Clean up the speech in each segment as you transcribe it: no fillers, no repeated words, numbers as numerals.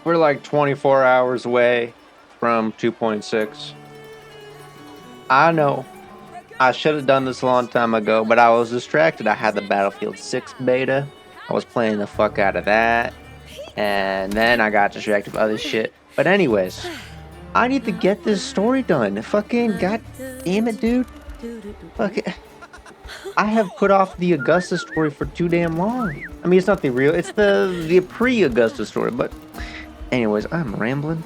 We're like 24 hours away from 2.6. I know. I should have done this a long time ago, but I was distracted. I had the Battlefield 6 beta. I was playing the fuck out of that. And then I got distracted with other shit. But anyways, I need to get this story done. Fucking god damn it, dude. Fuck it. I have put off the Augusta story for too damn long. I mean, it's not the real, it's the pre-Augusta story. But anyways, I'm rambling.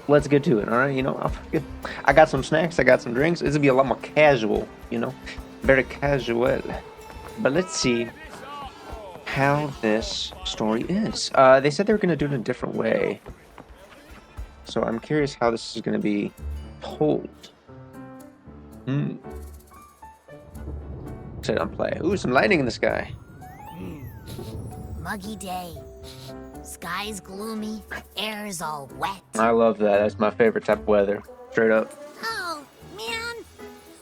Let's get to it, all right? I got some snacks, I got some drinks. It's gonna be a lot more casual, very casual. But let's see how this story is. They said they were gonna do it in a different way, so I'm curious how this is gonna be told. Sit on play. Ooh, some lightning in the sky. Muggy day. Sky's gloomy, air's all wet. I love that. That's my favorite type of weather. Straight up. Oh, man.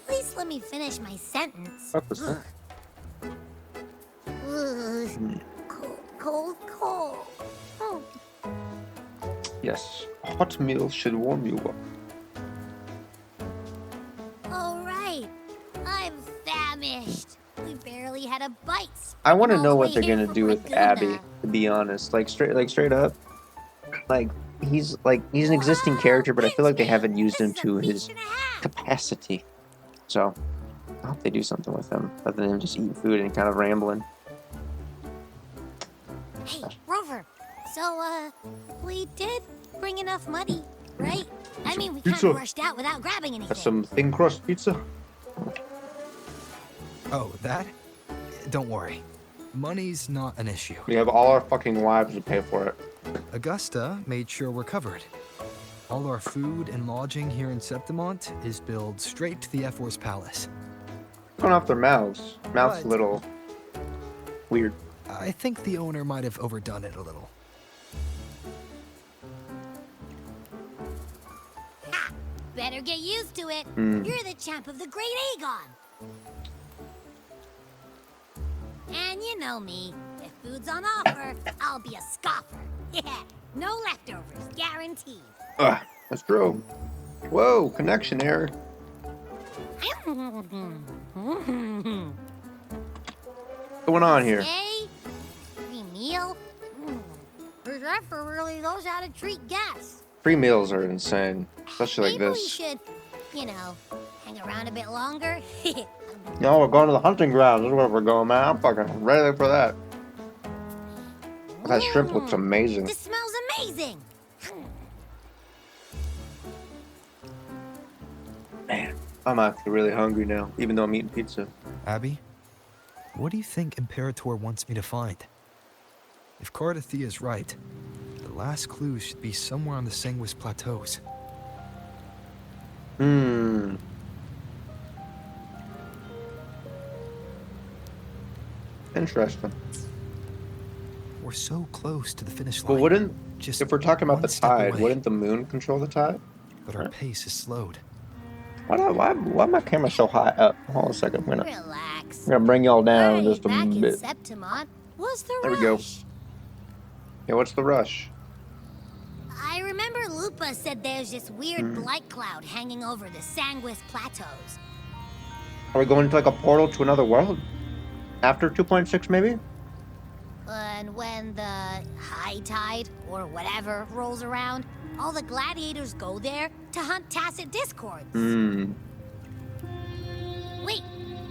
At least let me finish my sentence. What was that? Ugh. Cold. Oh. Yes. A hot meal should warm you up. All right. I'm famished. We barely had a bite. I want to know what they're gonna do with Abby. To be honest, straight up, he's an existing character, but I feel like they haven't used him to his capacity. So I hope they do something with him other than him just eating food and kind of rambling. Hey, Rover. So we did bring enough money, right? I mean, we kind of rushed out without grabbing anything. That's some thin crust pizza. Oh, that? Don't worry. Money's not an issue. We have all our fucking lives to pay for it. Augusta made sure we're covered. All our food and lodging here in Septimont is billed straight to the F-Force Palace. Going off their mouths. Mouth's a little weird. I think the owner might have overdone it a little. Ha! Better get used to it. You're the champ of the Great Aegon. And you know me. If food's on offer, I'll be a scoffer. Yeah, no leftovers, guaranteed. That's true. Whoa, connection error. What's going on here? Hey, free meal? Professor really knows how to treat guests. Free meals are insane, especially like Maybe this. we should, hang around a bit longer. No, we're going to the hunting grounds. This is where we're going, man. I'm fucking ready for that. That shrimp looks amazing. This smells amazing. Man, I'm actually really hungry now, even though I'm eating pizza. Abby, what do you think Imperator wants me to find? If Cardathia is right, the last clue should be somewhere on the Sanguis Plateaus. Interesting. We're so close to the finish line. Well, wouldn't, Just if we're talking about one the step tide, away. wouldn't the moon control the tide? But our pace is slowed. Why my camera so high up? Hold on a second. I'm Relax. gonna bring y'all down just a back in bit. Septimont. What's the There rush? we go. Yeah, what's the rush? I remember Lupa said there's this weird blight cloud hanging over the Sanguis Plateaus. Are we going to like a portal to another world? After 2.6, maybe? And when the high tide, or whatever, rolls around, all the gladiators go there to hunt tacit discords. Wait,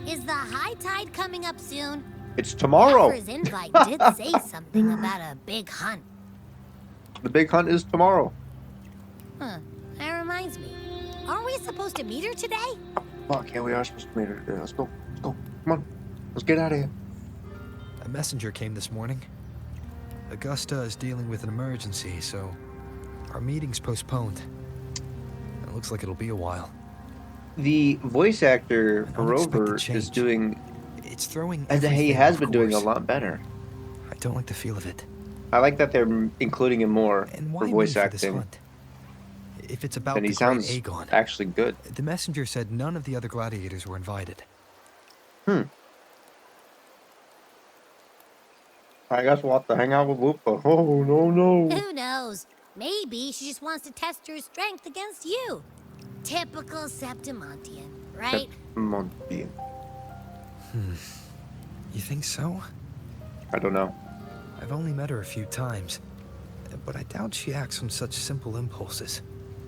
is the high tide coming up soon? It's tomorrow. Zephyrs' invite did say something about a big hunt. The big hunt is tomorrow. Huh, that reminds me. Aren't we supposed to meet her today? Fuck, yeah, we are supposed to meet her today. Let's go. Let's go. Come on. Let's get out of here. A messenger came this morning. Augusta is dealing with an emergency, so our meeting's postponed. It looks like it'll be a while. The voice actor for Unexpected Rover is change. doing, It's throwing as he everything has off been doing a course. lot better. I don't like the feel of it. I like that they're including him more And why for me voice for this acting. hunt? If it's about And the he great sounds Aegon, actually good. the messenger said none of the other gladiators were invited. I guess we'll have to hang out with Lupa. Oh, no. Who knows? Maybe she just wants to test her strength against you. Typical Septimontian, right? Monty. You think so? I don't know. I've only met her a few times, but I doubt she acts on such simple impulses.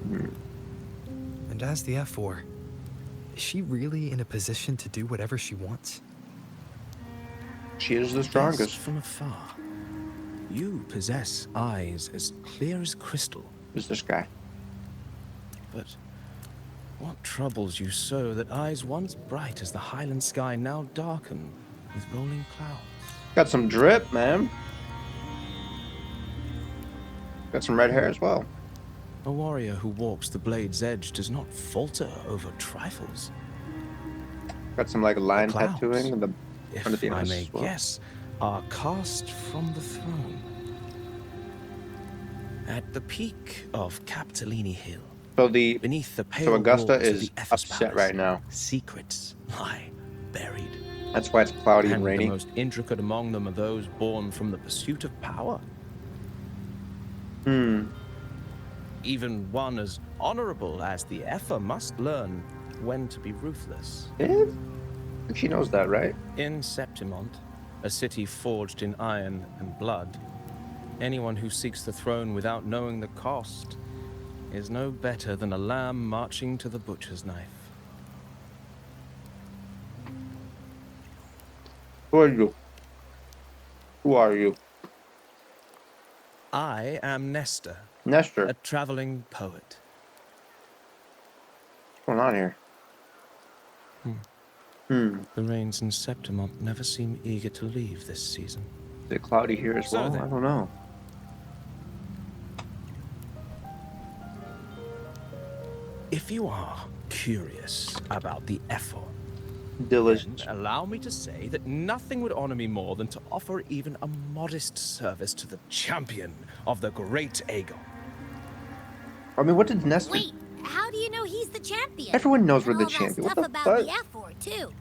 And as the F4, is she really in a position to do whatever she wants? She is the Guessed strongest. from afar. You possess eyes as clear as crystal. Who's this guy? But what troubles you so that eyes once bright as the highland sky now darken with rolling clouds? Got some drip, man. Got some red hair as well. A warrior who walks the blade's edge does not falter over trifles. Got some like line clouds, tattooing in the If front of the I eyes may as well. guess, are cast from the throne. At the peak of Capitolini Hill, beneath the pale Augusta walls of is the Ephes upset Palace, right now. secrets lie buried. That's why it's cloudy and And the rainy. most intricate among them are those born from the pursuit of power. Even one as honorable as the Effa must learn when to be ruthless. She knows that, right? In Septimont, a city forged in iron and blood, anyone who seeks the throne without knowing the cost is no better than a lamb marching to the butcher's knife. Who are you? Who are you? I am Nestor, Nestor. a traveling poet. What's going on here? The rains in Septimont never seem eager to leave this season. Is it cloudy here as So well? then- I don't know. If you are curious about the effort, Delicious. allow me to say that nothing would honor me more than to offer even a modest service to the champion of the great Aegon. I mean, what did Nestor... Wait, how do you know he's the champion? Everyone knows And we're the all that champion. What stuff the about fuck? the F4 too.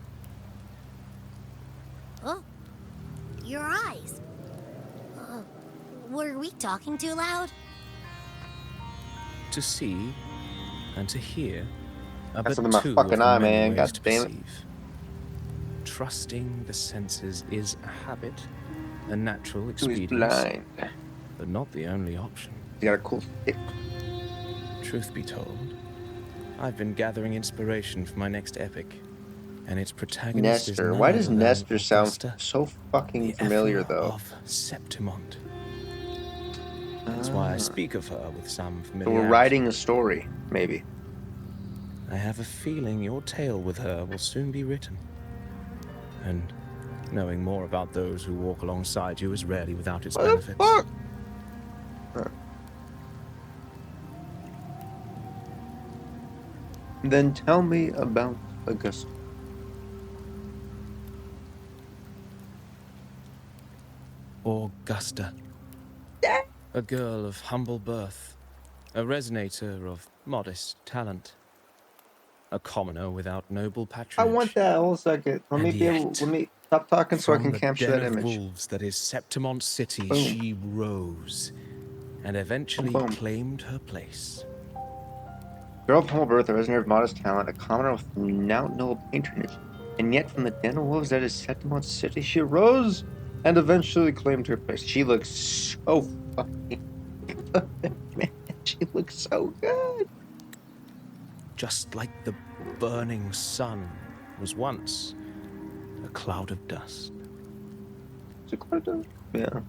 Oh, your eyes. Were we talking too loud? To see and to hear are That's but under my two fucking of the eye, many man. ways God to damn it. perceive. Trusting the senses is a habit, a natural He's experience, blind. but not the only option. He got a cool stick. Truth be told, I've been gathering inspiration for my next epic, and its protagonist is Nestor. none Why does other than Nestor sound Augusta, so fucking the familiar, Emperor though? of Septimont. That's why I speak of her with some So familiarity. we're writing a story, maybe. I have a feeling your tale with her will soon be written. And knowing more about those who walk alongside you is rarely without its What the benefits. fuck? Then tell me about Augusta. Augusta. A girl of humble birth, a resonator of modest talent, a commoner without noble I patronage. want that. Hold a second. Let me And be able. yet, Let me stop talking so I From can the capture den that of image. wolves that is Septimont City, Boom. she rose and eventually Boom. claimed her place. Girl of humble birth, a resonator of modest talent, a commoner with now noble patronage, and yet from the den of wolves that is Septimont City, she rose and eventually claimed her place. She looks so fucking good, man. She looks so good. Just like the burning sun was once a cloud of dust. Is it quite done? Yeah.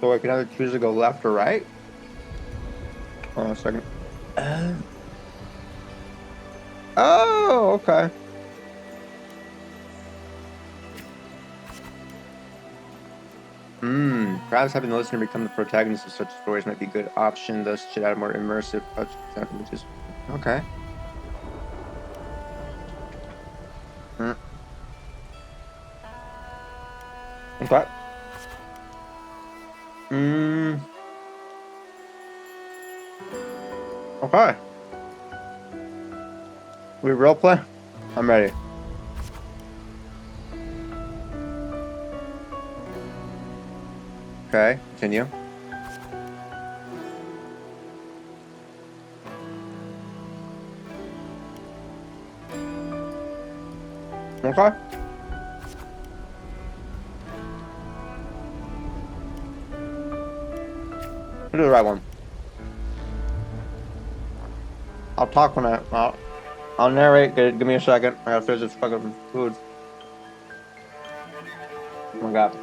So I can either choose to go left or right? Hold on a second. Oh, okay. Perhaps having the listener become the protagonist of such stories might be a good option, thus should add a more immersive touch to images. Okay. Okay. Mm. Okay. We roleplay? I'm ready. Okay, continue. Okay. We'll do the right one. I'll talk when I'll narrate. Give me a second. I gotta finish this fucking food. Oh my god.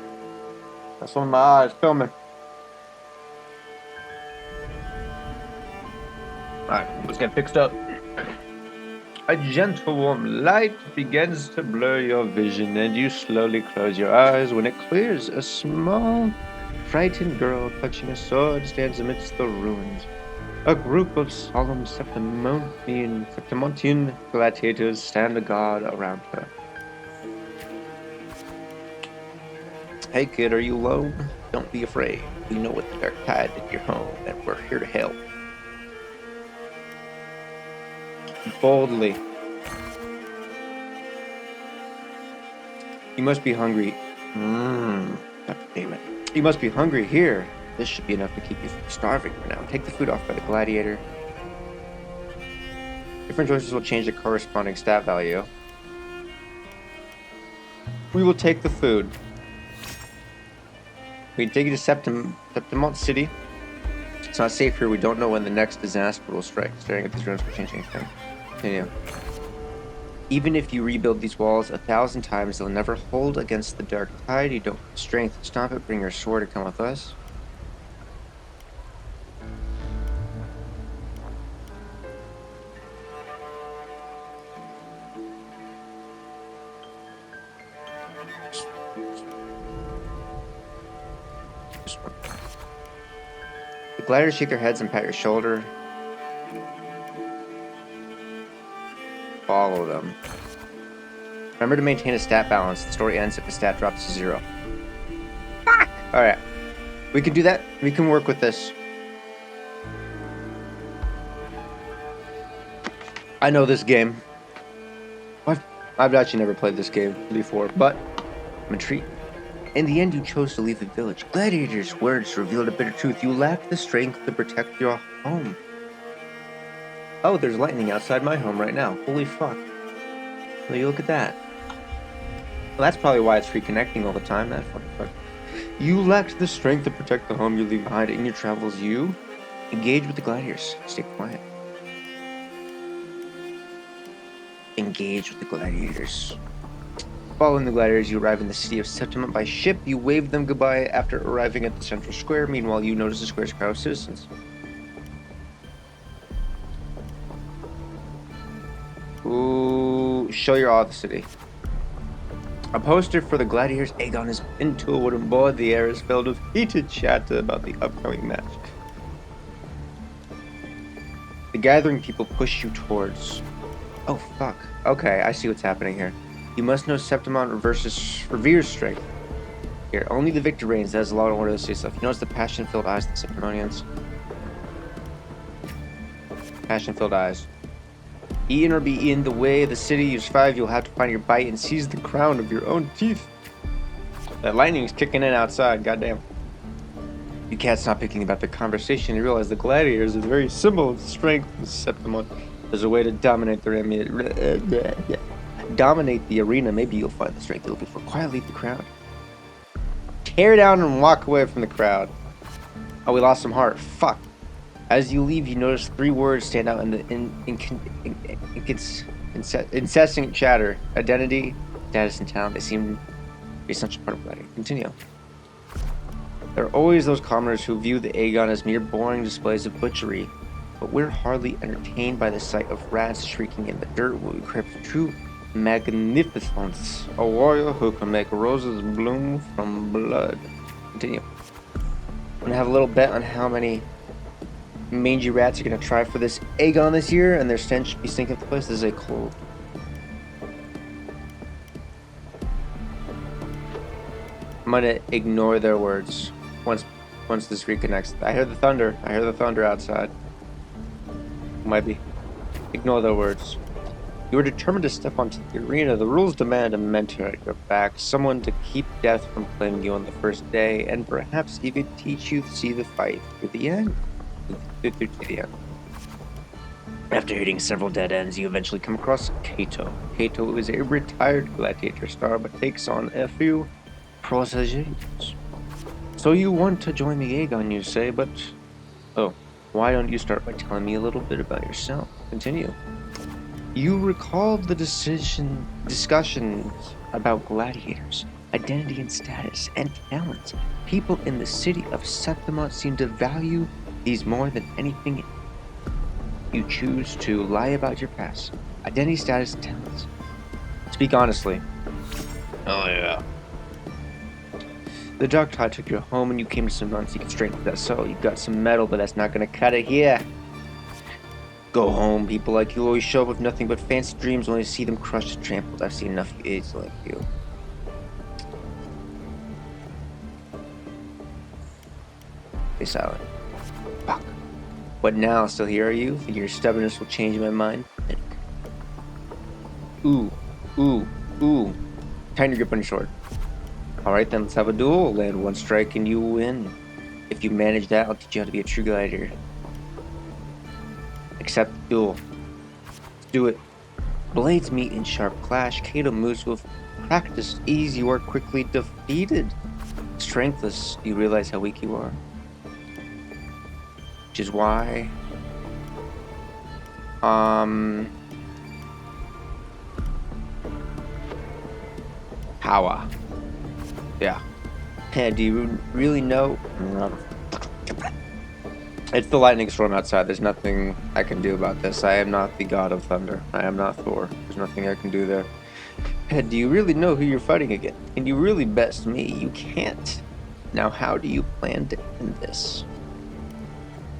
That's on my eyes filming. Alright, let's get fixed up. A gentle warm light begins to blur your vision, and you slowly close your eyes. When it clears, a small, frightened girl clutching a sword stands amidst the ruins. A group of solemn Septimontian gladiators stand guard around her. Hey kid, are you alone? Don't be afraid. We know what the dark tide did your home, and we're here to help. Boldly. You must be hungry. God damn it. You must be hungry here. This should be enough to keep you from starving for now. Take the food off by the gladiator. Different choices will change the corresponding stat value. We will take the food. We can take you to Septimont City. It's not safe here. We don't know when the next disaster will strike. Staring at these ruins will change anything. Continue. Even if you rebuild these walls 1,000 times, they'll never hold against the dark tide. You don't have strength to stop it. Bring your sword and come with us. The gliders shake their heads and pat your shoulder. Follow them. Remember to maintain a stat balance. The story ends if the stat drops to 0. Fuck! Alright. We can do that. We can work with this. I know this game. I've actually never played this game before, but I'm intrigued. In the end, you chose to leave the village. Gladiator's words revealed a bitter truth. You lacked the strength to protect your home. Oh, there's lightning outside my home right now. Holy fuck. Will you look at that? Well, that's probably why it's reconnecting all the time. That fucking fuck. You lacked the strength to protect the home you leave behind. In your travels, you engage with the gladiators. Stay quiet. Engage with the gladiators. Following the gladiators, you arrive in the city of Septimont by ship. You wave them goodbye after arriving at the central square. Meanwhile, you notice the square's crowd of citizens. Ooh, show your awe of the city. A poster for the gladiators Aegon is pinned to a wooden board. The air is filled with heated chatter about the upcoming match. The gathering people push you towards... Oh, fuck. Okay, I see what's happening here. You must know Septimont reveres strength. Here, only the victor reigns. That is a lot of order to say stuff. You notice the passion-filled eyes of the Septimonians. Passion-filled eyes. Eaten or be eaten the way the city you survive, you'll have to find your bite and seize the crown of your own teeth. That lightning's kicking in outside, goddamn. You can't stop thinking about the conversation. You realize the gladiators are the very symbol of strength in Septimont. There's a way to dominate the arena. Maybe you'll find the strength you're looking for. Quietly leave the crowd. Tear down and walk away from the crowd. Oh, we lost some heart. Fuck. As you leave, you notice 3 words stand out in the incessant chatter. Identity, status in town. They seem to be essential part of gladiator. Continue. There are always those commoners who view the Aegon as mere boring displays of butchery, but we're hardly entertained by the sight of rats shrieking in the dirt. We crave true magnificence. A warrior who can make roses bloom from blood. Continue. I'm gonna have a little bet on how many mangy rats are gonna try for this Aegon this year, and their stench should be stinking up the place. This is a cold. I'm gonna ignore their words once once this reconnects. I hear the thunder. I hear the thunder outside. Might be. Ignore the words. You are determined to step onto the arena. The rules demand a mentor at your back, someone to keep death from claiming you on the first day, and perhaps even teach you to see the fight through the end. To the end. After hitting several dead ends, you eventually come across Kato. Kato is a retired gladiator star, but takes on a few protégés. So you want to join the Aegon, you say, but... Oh, why don't you start by telling me a little bit about yourself? Continue. You recall the discussions about gladiators, identity and status, and talent. People in the city of Septimont seem to value these more than anything. You choose to lie about your past, identity, status, and talents. Speak honestly. Oh yeah. The dark tide took you home and you came to some non-secret strength. That's so. You got some metal, but that's not gonna cut it here. Go home. People like you always show up with nothing but fancy dreams, only to see them crushed and trampled. I've seen enough idiots like you. Stay silent. Fuck. What now? Still here are you? Think your stubbornness will change my mind? Ooh. Tighten your grip on your sword. Alright then, let's have a duel. Land one strike and you win. If you manage that, I'll teach you how to be a true gladiator. Accept the duel. Let's do it. Blades meet in sharp clash. Kato moves with practiced ease. You are quickly defeated. Strengthless, you realize how weak you are. Which is why... Power. Yeah. Do you really know? It's the lightning storm outside. There's nothing I can do about this. I am not the god of thunder. I am not Thor. There's nothing I can do there. Do you really know who you're fighting against? Can you really best me? You can't. Now, how do you plan to end this?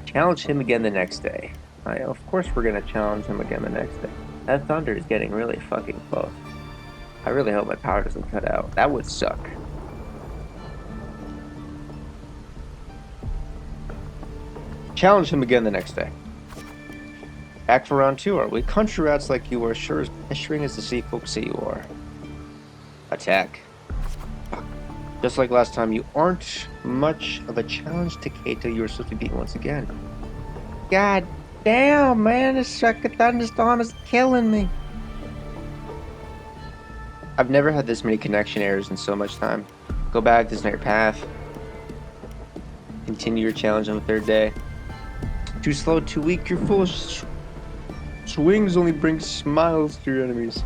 Challenge him again the next day. Of course we're going to challenge him again the next day. That thunder is getting really fucking close. I really hope my power doesn't cut out. That would suck. Challenge him again the next day. Back for round 2, are we? Country rats like you are sure as pestering as the sea folks say you are. Attack. Just like last time, you aren't much of a challenge to Kato. You are supposed to be beaten once again. God damn, man, this second thunderstorm is killing me. I've never had this many connection errors in so much time. Go back, this is not your path. Continue your challenge on the 3rd day. Too slow, too weak, you're full. Swings only bring smiles to your enemies.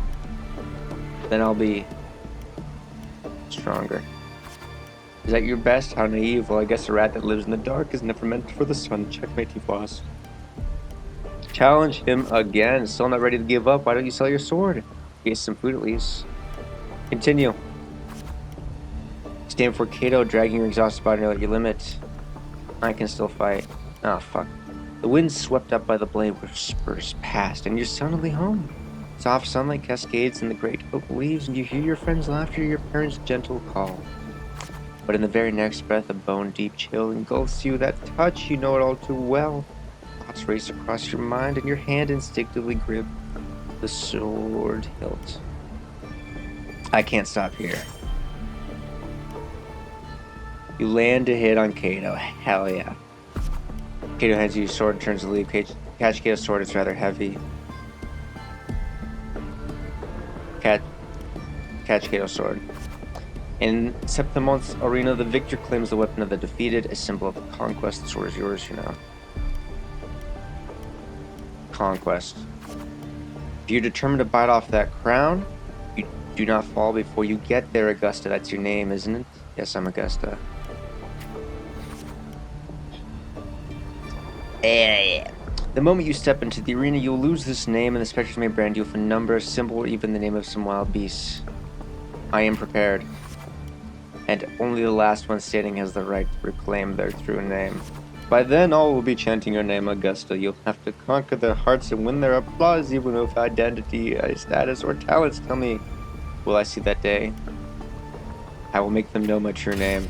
Then I'll be stronger. Is that your best? How naive. Well, I guess a rat that lives in the dark is never meant for the sun. Checkmate, T-Floss. Challenge him again. Still not ready to give up. Why don't you sell your sword? Get some food at least. Continue. Stand for Kato, dragging your exhausted body near your limit. I can still fight. Oh, fuck. The wind swept up by the blade whispers past, and you're suddenly home. Soft sunlight cascades in the great oak leaves, and you hear your friend's laughter, your parents' gentle call. But in the very next breath, a bone-deep chill engulfs you. That touch, you know it all too well. Thoughts race across your mind, and your hand instinctively grips the sword hilt. I can't stop here. You land a hit on Kato. Hell yeah. Kato hands you your sword and turns to leave. Catch Kato's sword, it's rather heavy. Catch Kato's sword. In Septimont's arena, the victor claims the weapon of the defeated, a symbol of the conquest. The sword is yours, you know. Conquest. If you're determined to bite off that crown, you do not fall before you get there, Augusta. That's your name, isn't it? Yes, I'm Augusta. The moment you step into the arena, you'll lose this name, and the specters may brand you with a number, symbol, or even the name of some wild beast. I am prepared. And only the last one standing has the right to reclaim their true name. By then, all will be chanting your name, Augusta. You'll have to conquer their hearts and win their applause, even with identity, status, or talents. Tell me, will I see that day? I will make them know my true name.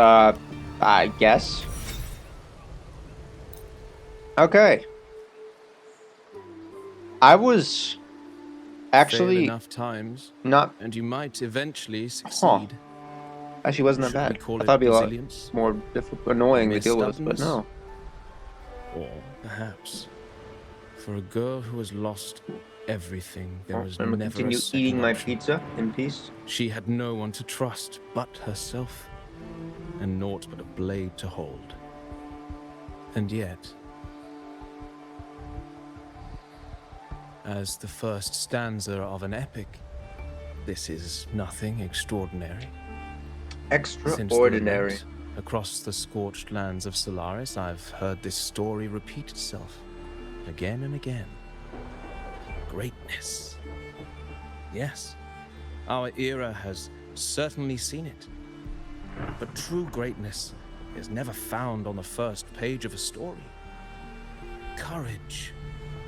I guess. Okay. I was Fail actually enough times, not. and you might eventually Huh. succeed. Actually, wasn't that Should we bad. call I it thought it'd be a lot resilience? more annoying to Mere deal with, but stubbornness? no. Or perhaps, for a girl who has lost everything, there Well, was I'm gonna never a continue second eating my option. pizza in peace. She had no one to trust but herself, and naught but a blade to hold. And yet, as the first stanza of an epic, this is nothing extraordinary. Since the Extraordinary. lament across the scorched lands of Solaris, I've heard this story repeat itself again and again. Greatness. Yes, our era has certainly seen it. But true greatness is never found on the first page of a story. Courage,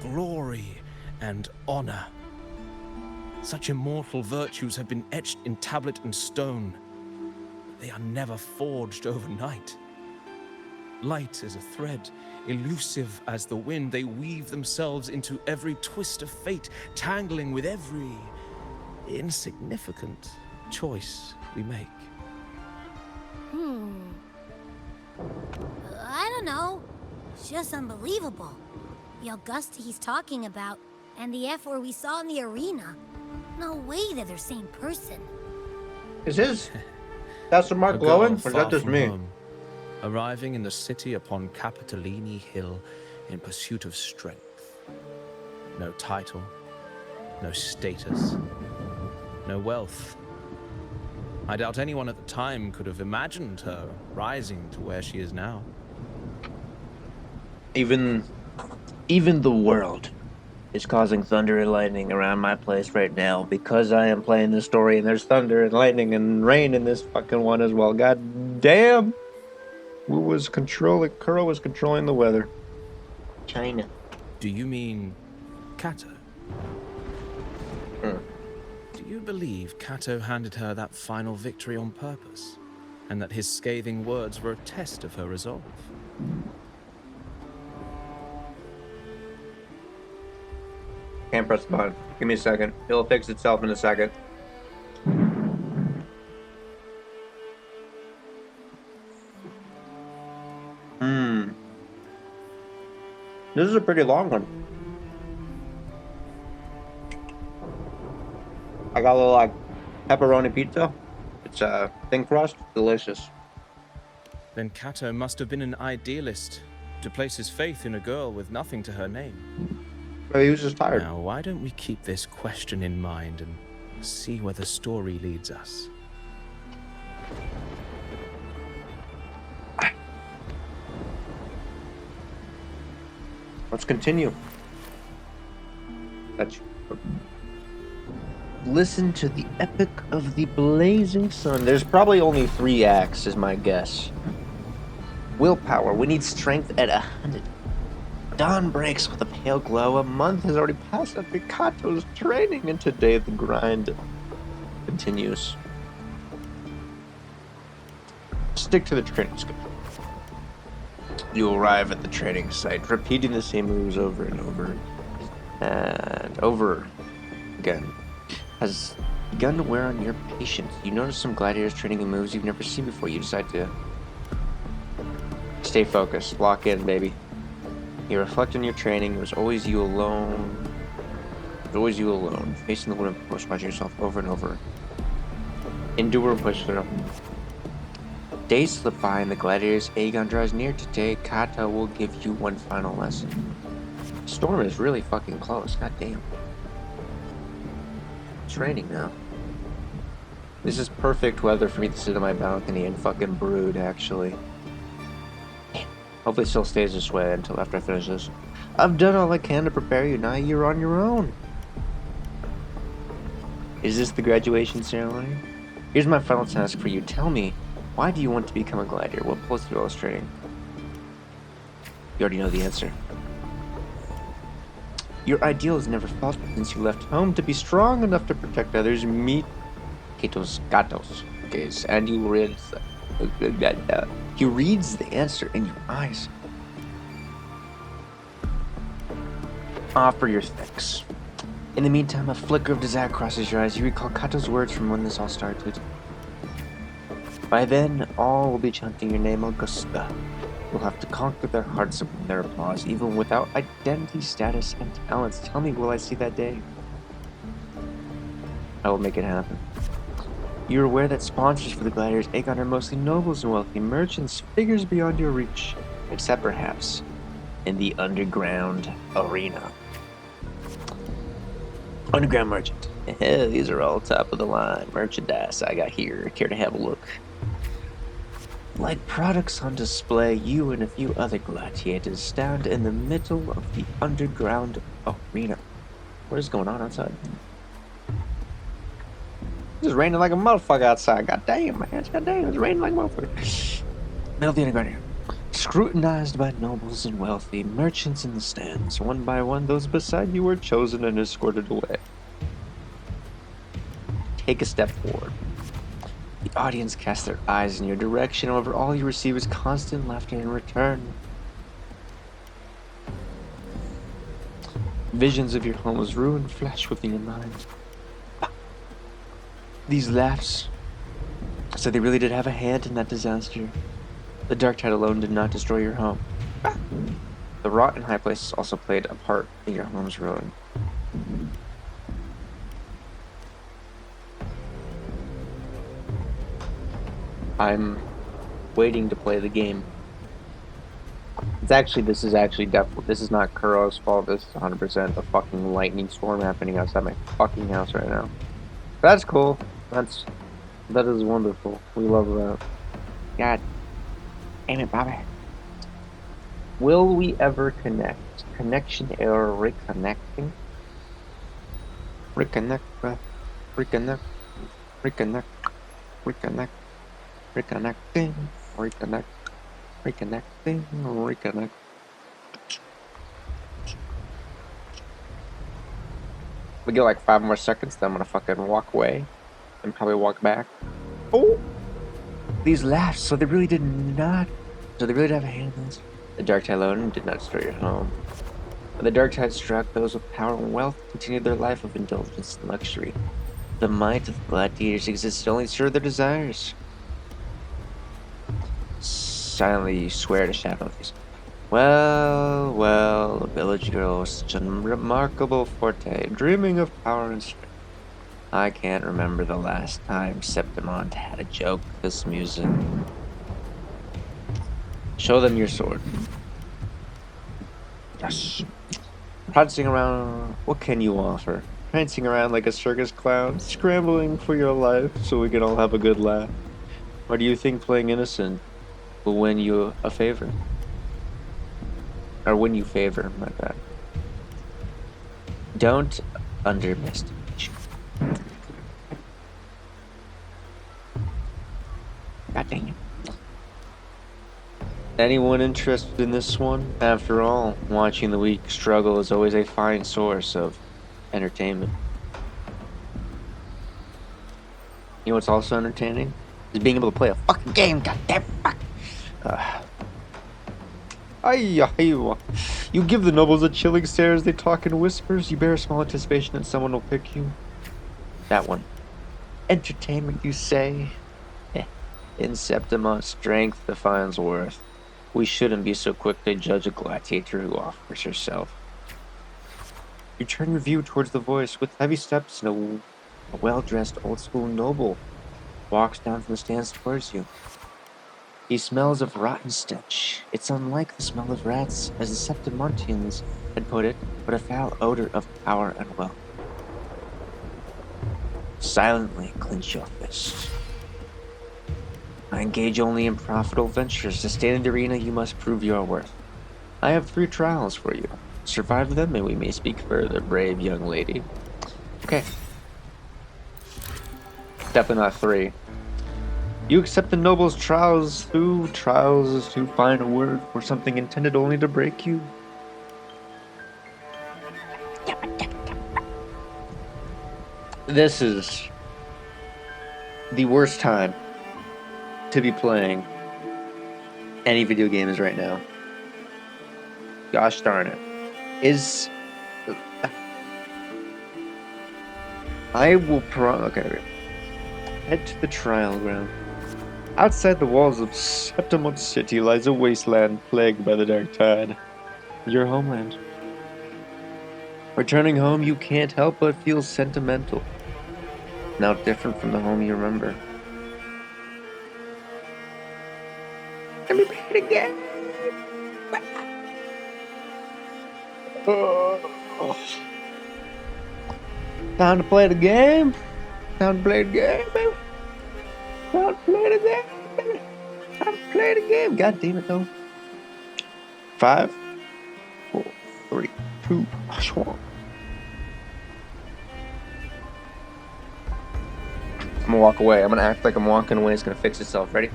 glory, and honor. Such immortal virtues have been etched in tablet and stone. They are never forged overnight. Light as a thread, elusive as the wind, they weave themselves into every twist of fate, tangling with every insignificant choice we make. I don't know. It's just unbelievable. The Augusta he's talking about, and the F-word we saw in the arena. No way that they're same person. Is his? That's the Mark A girl glowing? Or is far that just from me? home, arriving in the city upon Capitolini Hill in pursuit of strength. No title, no status, no wealth. I doubt anyone at the time could have imagined her rising to where she is now. Even the world is causing thunder and lightning around my place right now because I am playing this story and there's thunder and lightning and rain in this fucking one as well. God damn. Who was controlling? Kuro was controlling the weather. China. Do you mean Kato? Do you believe Kato handed her that final victory on purpose, and that his scathing words were a test of her resolve? Can't press the button. Give me a second. It'll fix itself in a second. This is a pretty long one. I got a little like pepperoni pizza. It's thin crust, delicious. Then Kato must have been an idealist, to place his faith in a girl with nothing to her name. Maybe he was just tired. Now, why don't we keep this question in mind and see where the story leads us? Let's continue. Listen to the epic of the blazing sun. There's probably only 3 acts, is my guess. Willpower. We need strength at 100. Dawn breaks with a pale glow. A month has already passed after Kato's training, and today the grind continues. Stick to the training schedule. You arrive at the training site, repeating the same moves over and over and over again. Has begun to wear on your patience. You notice some gladiators training in moves you've never seen before. You decide to stay focused, lock in, baby. You reflect on your training. It was always you alone. It was always you alone, facing the wooden post, watching yourself over and over. Endure and push through. Days slip by and the gladiators' Aegon draws near. Today, Kato will give you one final lesson. Storm is really fucking close. God damn. It's raining now. This is perfect weather for me to sit on my balcony and fucking brood, actually. Hopefully it still stays this way until after I finish this. I've done all I can to prepare you. Now you're on your own. Is this the graduation ceremony? Here's my final task for you. Tell me, why do you want to become a gladiator? What pulls through all this training? You already know the answer. Your ideal has never faltered since you left home. To be strong enough to protect others, meet Kato's gatos, and you will realize that He reads the answer in your eyes. Offer your thanks. In the meantime, a flicker of desire crosses your eyes. You recall Kato's words from when this all started. By then, all will be chanting your name, Augusta. You'll have to conquer their hearts and win their applause, even without identity, status, and talents. Tell me, will I see that day? I will make it happen. You're aware that sponsors for the Gladiators Aegon are mostly nobles and wealthy merchants, figures beyond your reach, except perhaps in the underground arena. Underground merchant. These are all top of the line merchandise I got here. Care to have a look? Like products on display, you and a few other gladiators stand in the middle of the underground arena. What is going on outside? It's raining like a motherfucker outside. God damn, man. God damn, it's raining like a motherfucker. Middle of the underground arena. Scrutinized by nobles and wealthy, merchants in the stands. One by one, those beside you were chosen and escorted away. Take a step forward. The audience casts their eyes in your direction, however, all you receive is constant laughter in return. Visions of your home's ruin flash within your mind. These laughs, so they really did have a hand in that disaster. The dark tide alone did not destroy your home. The rot in high places also played a part in your home's ruin. I'm waiting to play the game. This is not Kuro's fault. This is 100% a fucking lightning storm happening outside my fucking house right now. That's cool. That is wonderful. We love that. God damn it, Bobby. Will we ever connect? Connection error reconnecting? Reconnect, bruh. Reconnect. Reconnect. Reconnect. Reconnecting. Reconnect. Reconnecting. Reconnect. We get like 5 more seconds, then I'm gonna fucking walk away. And probably walk back. Oh! These laughs, so they really did have a hand in this. The dark tide alone did not destroy your home. When the dark tide struck, those with power and wealth continued their life of indulgence and luxury. The might of the gladiators existed only to serve their desires. Silently you swear to shadows. Well, a village girl with such a remarkable forte, dreaming of power and strength. I can't remember the last time Septimont had a joke this music. Show them your sword. Yes. Prancing around, what can you offer? Prancing around like a circus clown, scrambling for your life so we can all have a good laugh. Or do you think playing innocent will win you a favor? Or win you favor, my bad. Don't underestimate. God dang it. Anyone interested in this one? After all, watching the weak struggle is always a fine source of entertainment. You know what's also entertaining? Is being able to play a fucking game, goddamn fuck. You give the nobles a chilling stare as they talk in whispers. You bear a small anticipation that someone will pick you. That one. Entertainment, you say? In Septimon's strength defines worth. We shouldn't be so quick to judge a gladiator who offers herself. You turn your view towards the voice. With heavy steps and a well-dressed old-school noble walks down from the stands towards you. He smells of rotten stench. It's unlike the smell of rats, as the Septimontians had put it, but a foul odor of power and wealth. Silently clench your fists. I engage only in profitable ventures. To stay in the arena, you must prove your worth. I have 3 trials for you. Survive them, and we may speak further, brave young lady. Okay. Definitely not 3. You accept the noble's trials to find a word for something intended only to break you. This is the worst time to be playing any video games right now. Gosh darn it. I will okay. Head to the trial ground. Outside the walls of Septimont City lies a wasteland plagued by the dark tide. Your homeland. Returning home, you can't help but feel sentimental. Now different from the home you remember. Let me play it again. Oh. Time to play the game. Time to play the game, baby. Time to play the game, baby. Time to play the game. God damn it, though. 5, 4, 3, 2, 1. I'm gonna walk away. I'm gonna act like I'm walking away. It's gonna fix itself. Ready?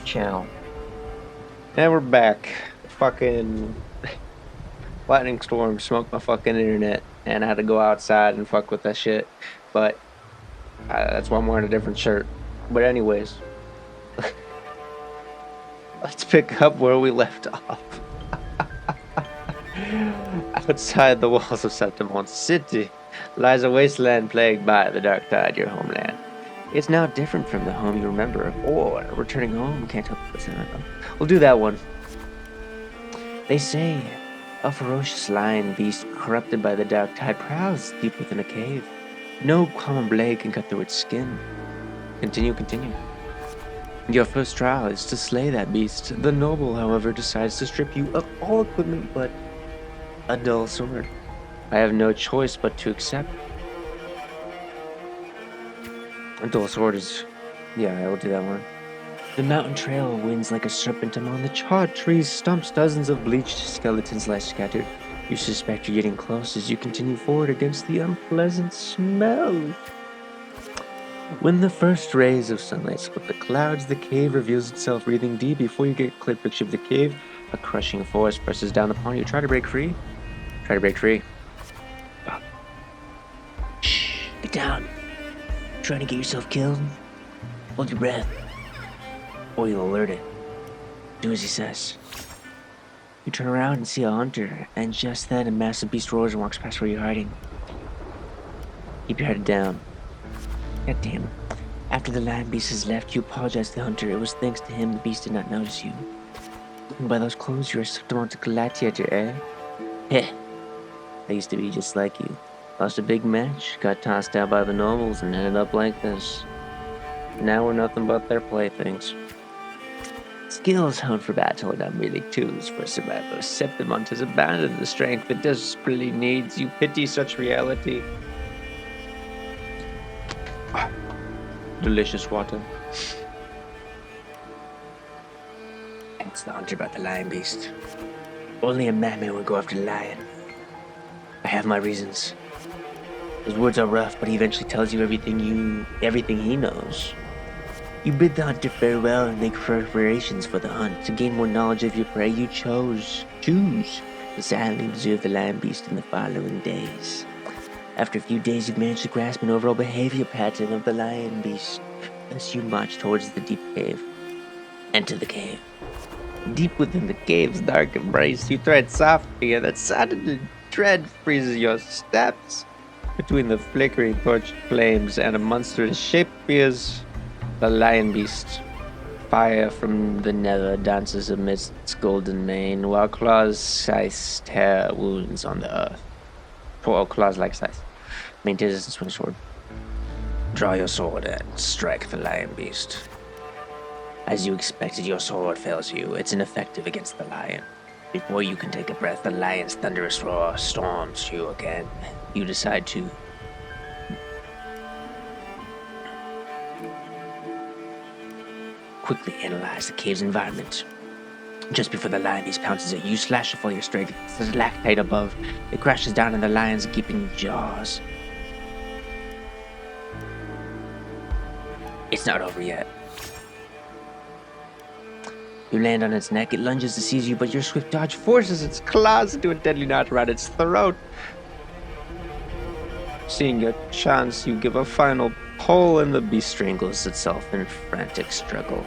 Ciao. And we're back. Fucking lightning storm smoked my fucking internet, and I had to go outside and fuck with that shit. But that's why I'm wearing a different shirt. But anyways, let's pick up where we left off. Outside the walls of Septimont City lies a wasteland plagued by the dark tide, your homeland. It's now different from the home you remember, or returning home can't help but sentimental. We'll do that one. They say a ferocious lion beast corrupted by the dark tide prowls deep within a cave. No common blade can cut through its skin. Continue. Your first trial is to slay that beast. The noble, however, decides to strip you of all equipment but a dull sword. I have no choice but to accept. A dull sword is... yeah, I will do that one. The mountain trail winds like a serpent among the charred trees, stumps, dozens of bleached skeletons lie scattered. You suspect you're getting close as you continue forward against the unpleasant smell. When the first rays of sunlight split the clouds, the cave reveals itself breathing deep. Before you get a clear picture of the cave, a crushing force presses down upon you. Try to break free. Shh, get down. Trying to get yourself killed? Hold your breath, or you'll alert it. Do as he says. You turn around and see a hunter, and just then a massive beast roars and walks past where you're hiding. Keep your head down. God damn. After the lion beast has left, you apologize to the hunter. It was thanks to him the beast did not notice you. By those clothes, you're a Septimont gladiator, eh? Heh. I used to be just like you. Lost a big match, got tossed out by the nobles, and ended up like this. Now we're nothing but their playthings. Skills honed for battle are not merely tools for survival. Septimont has abandoned the strength it desperately needs. You pity such reality. Delicious water. Ask the hunter about the lion beast. Only a madman would go after the lion. I have my reasons. His words are rough, but he eventually tells you everything he knows. You bid the hunter farewell and make preparations for the hunt. To gain more knowledge of your prey, you choose to silently observe the lion beast in the following days. After a few days, you've managed to grasp an overall behavior pattern of the lion beast. Thus, you march towards the deep cave. Enter the cave. Deep within the cave's dark embrace, you tread softly, and that sudden dread freezes your steps. Between the flickering torch flames and a monstrous shape appears the lion beast. Fire from the nether dances amidst its golden mane, while claws-sized tear wounds on the earth. Claws like size. Maintain distance from the sword. Draw your sword and strike the lion beast. As you expected, your sword fails you. It's ineffective against the lion. Before you can take a breath, the lion's thunderous roar storms you again. You decide to quickly analyze the cave's environment. Just before the lion beast pounces at you, you slash it for your strength. The stalactite above. It crashes down on the lion's gaping jaws. It's not over yet. You land on its neck. It lunges to seize you, but your swift dodge forces its claws into a deadly knot around its throat. Seeing your chance, you give a final hole and the beast strangles itself in frantic struggle.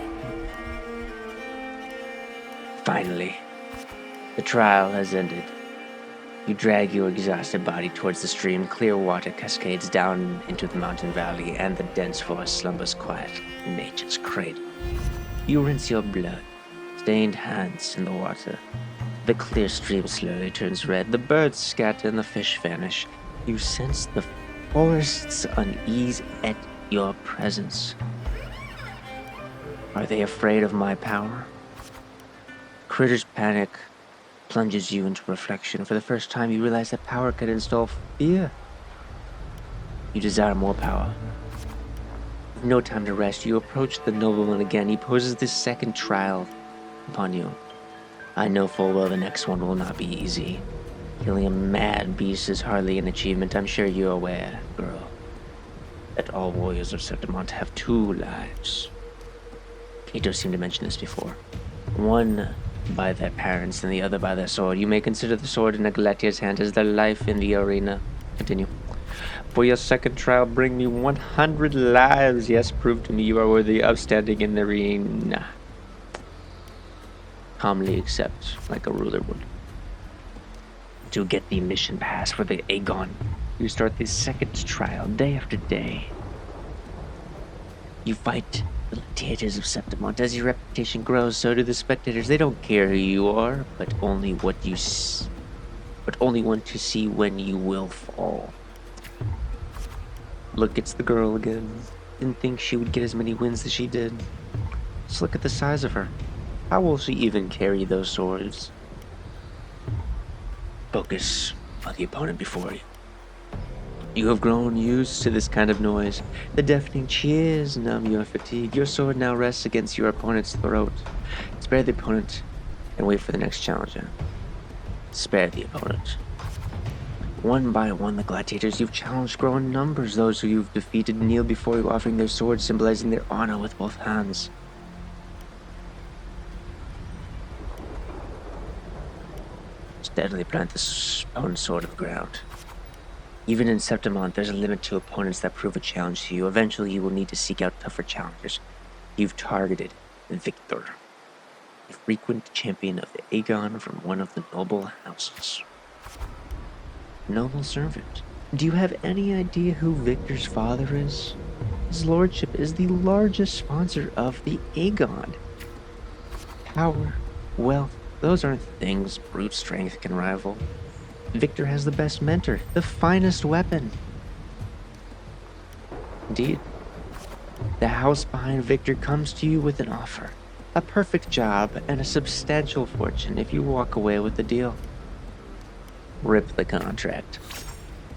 Finally, the trial has ended. You drag your exhausted body towards the stream. Clear water cascades down into the mountain valley, and the dense forest slumbers quiet in nature's cradle. You rinse your blood-stained hands in the water. The clear stream slowly turns red. The birds scatter and the fish vanish. You sense the forest's unease at your presence. Are they afraid of my power? Critter's panic plunges you into reflection. For the first time, you realize that power could install fear. You desire more power. With no time to rest, you approach the nobleman again. He poses this second trial upon you. I know full well the next one will not be easy. Killing a mad beast is hardly an achievement. I'm sure you're aware, girl, that all warriors of Septimont have 2 lives. Cato seemed to mention this before. One by their parents and the other by their sword. You may consider the sword in a gladiator's hand as their life in the arena. Continue. For your second trial, bring me 100 lives. Yes, prove to me you are worthy of standing in the arena. Calmly accept, like a ruler would. To get the mission pass for the Aegon, you start the second trial day after day. You fight the gladiators of Septimont. As your reputation grows, so do the spectators. They don't care who you are, but only want to see when you will fall. Look, it's the girl again. Didn't think she would get as many wins as she did. Just look at the size of her. How will she even carry those swords? Focus on the opponent before you. You have grown used to this kind of noise. The deafening cheers numb your fatigue. Your sword now rests against your opponent's throat. Spare the opponent and wait for the next challenger. Spare the opponent. One by one, the gladiators you've challenged grow in numbers. Those who you've defeated kneel before you, offering their swords, symbolizing their honor with both hands. Steadily plant the stone sword of the ground. Even in Septimont, there's a limit to opponents that prove a challenge to you. Eventually, you will need to seek out tougher challengers. You've targeted Victor, a frequent champion of the Aegon from one of the noble houses. Noble servant. Do you have any idea who Victor's father is? His lordship is the largest sponsor of the Aegon. Power, wealth, those aren't things brute strength can rival. Victor has the best mentor, the finest weapon. Indeed, the house behind Victor comes to you with an offer. A perfect job and a substantial fortune if you walk away with the deal. Rip the contract.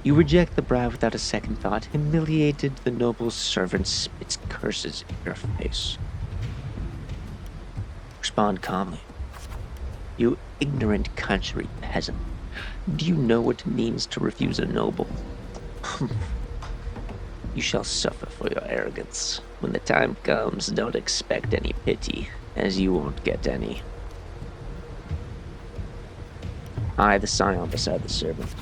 You reject the bribe without a second thought. Humiliated, the noble servant spits curses in your face. Respond calmly. You ignorant country peasant. Do you know what it means to refuse a noble? You shall suffer for your arrogance. When the time comes, don't expect any pity, as you won't get any. I, the scion beside the servant.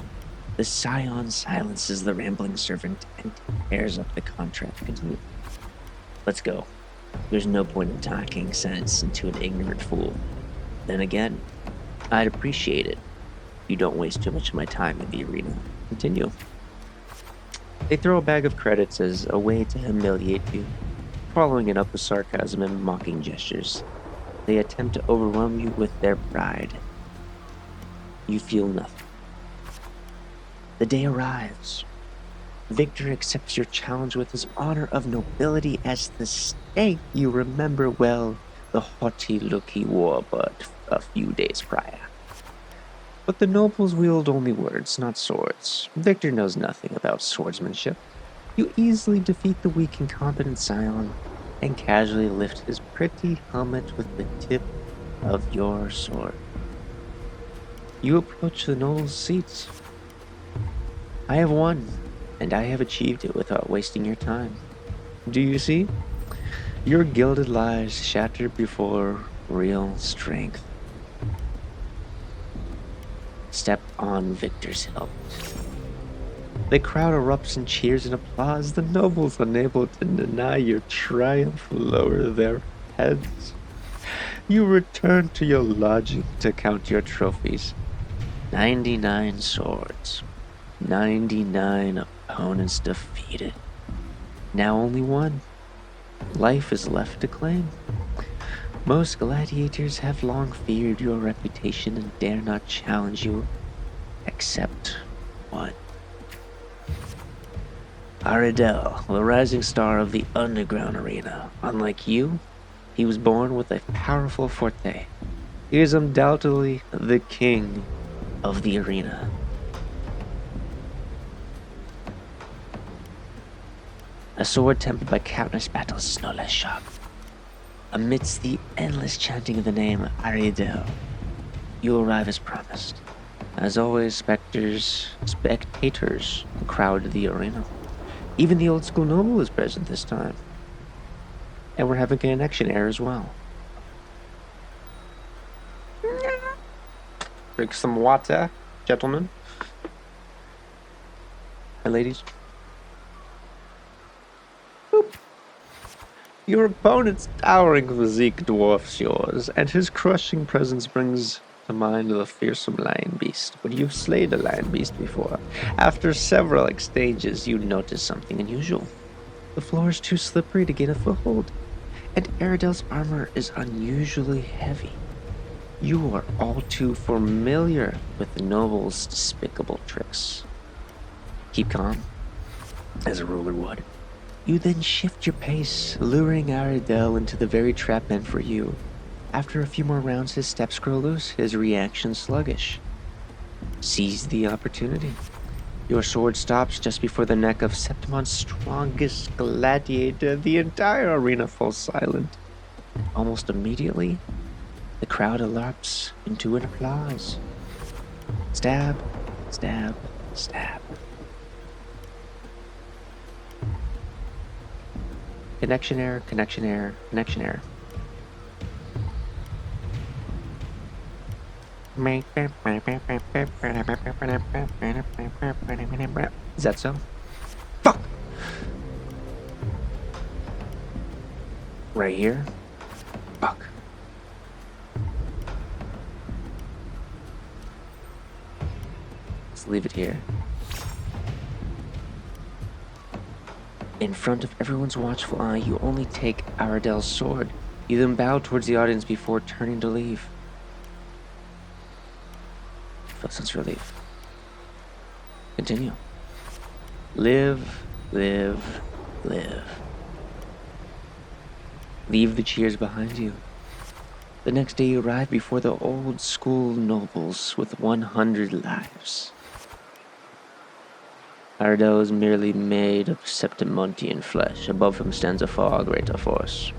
The scion silences the rambling servant and tears up the contract. Continue. Let's go. There's no point in talking sense into an ignorant fool. Then again, I'd appreciate it. You don't waste too much of my time in the arena. Continue. They throw a bag of credits as a way to humiliate you, following it up with sarcasm and mocking gestures. They attempt to overwhelm you with their pride. You feel nothing. The day arrives. Victor accepts your challenge with his honor of nobility as the stake. You remember well the haughty look he wore but a few days prior. But the nobles wield only words, not swords. Victor knows nothing about swordsmanship. You easily defeat the weak and competent scion and casually lift his pretty helmet with the tip of your sword. You approach the noble's seats. I have won, and I have achieved it without wasting your time. Do you see? Your gilded lies shattered before real strength. Step on Victor's helmet. The crowd erupts in cheers and applause. The nobles, unable to deny your triumph, lower their heads. You return to your lodging to count your trophies. 99 swords. 99 opponents defeated. Now only one. Life is left to claim. Most gladiators have long feared your reputation and dare not challenge you, except one. Aridel, the rising star of the underground arena. Unlike you, he was born with a powerful forte. He is undoubtedly the king of the arena. A sword tempered by countless battles is no less sharp. Amidst the endless chanting of the name Aridel, you arrive as promised. As always, spectators crowd the arena. Even the old school noble is present this time. And we're having a connection error as well. Drink some water, gentlemen. And ladies. Boop. Your opponent's towering physique dwarfs yours, and his crushing presence brings to mind the fearsome lion beast. But you've slayed a lion beast before. After several exchanges, you notice something unusual. The floor is too slippery to gain a foothold, and Aridel's armor is unusually heavy. You are all too familiar with the noble's despicable tricks. Keep calm, as a ruler would. You then shift your pace, luring Aridel into the very trap meant for you. After a few more rounds, his steps grow loose, his reaction sluggish. Seize the opportunity. Your sword stops just before the neck of Septimon's strongest gladiator. The entire arena falls silent. And almost immediately, the crowd erupts into an applause. Stab, stab, stab. Connection error, connection error, connection error. Is that so? Fuck! Right here? Fuck. Let's leave it here. In front of everyone's watchful eye, you only take Aridel's sword. You then bow towards the audience before turning to leave. Feel sense relief. Continue. Live, live, live. Leave the cheers behind you. The next day you arrive before the old school nobles with 100 lives. Aridel is merely made of Septimontian flesh. Above him stands a far greater force.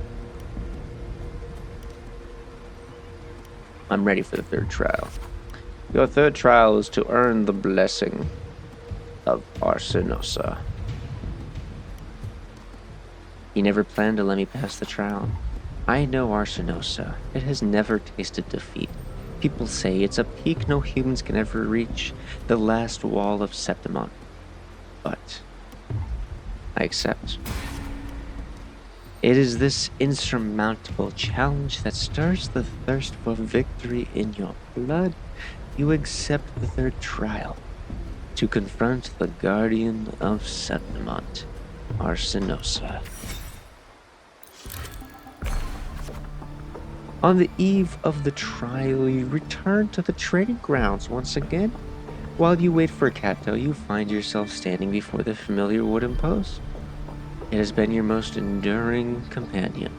I'm ready for the third trial. Your third trial is to earn the blessing of Arsinosa. He never planned to let me pass the trial. I know Arsinosa. It has never tasted defeat. People say it's a peak no humans can ever reach, the last wall of Septimon. But I accept. It is this insurmountable challenge that stirs the thirst for victory in your blood. You accept the third trial to confront the guardian of Septimont, Arsinosa. On the eve of the trial, you return to the training grounds once again. While you wait for Kato, you find yourself standing before the familiar wooden post. It has been your most enduring companion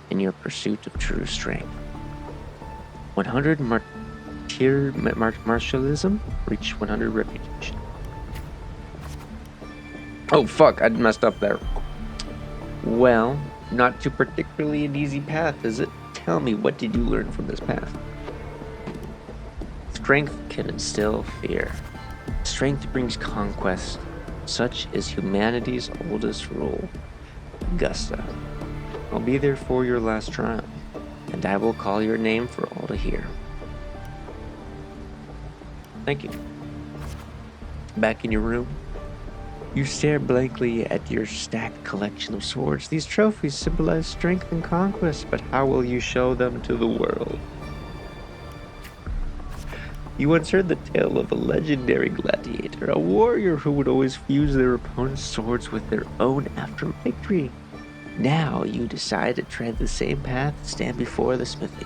in your pursuit of true strength. 100 martialism, reach 100 reputation. Oh fuck, I messed up there. Well, not too particularly an easy path, is it? Tell me, what did you learn from this path? Strength can instill fear. Strength brings conquest. Such is humanity's oldest rule. Augusta, I'll be there for your last trial, and I will call your name for all to hear. Thank you. Back in your room, You stare blankly at your stacked collection of swords. These trophies symbolize strength and conquest, but how will you show them to the world? You once heard the tale of a legendary gladiator, a warrior who would always fuse their opponent's swords with their own after victory. Now you decide to tread the same path and stand before the smithy.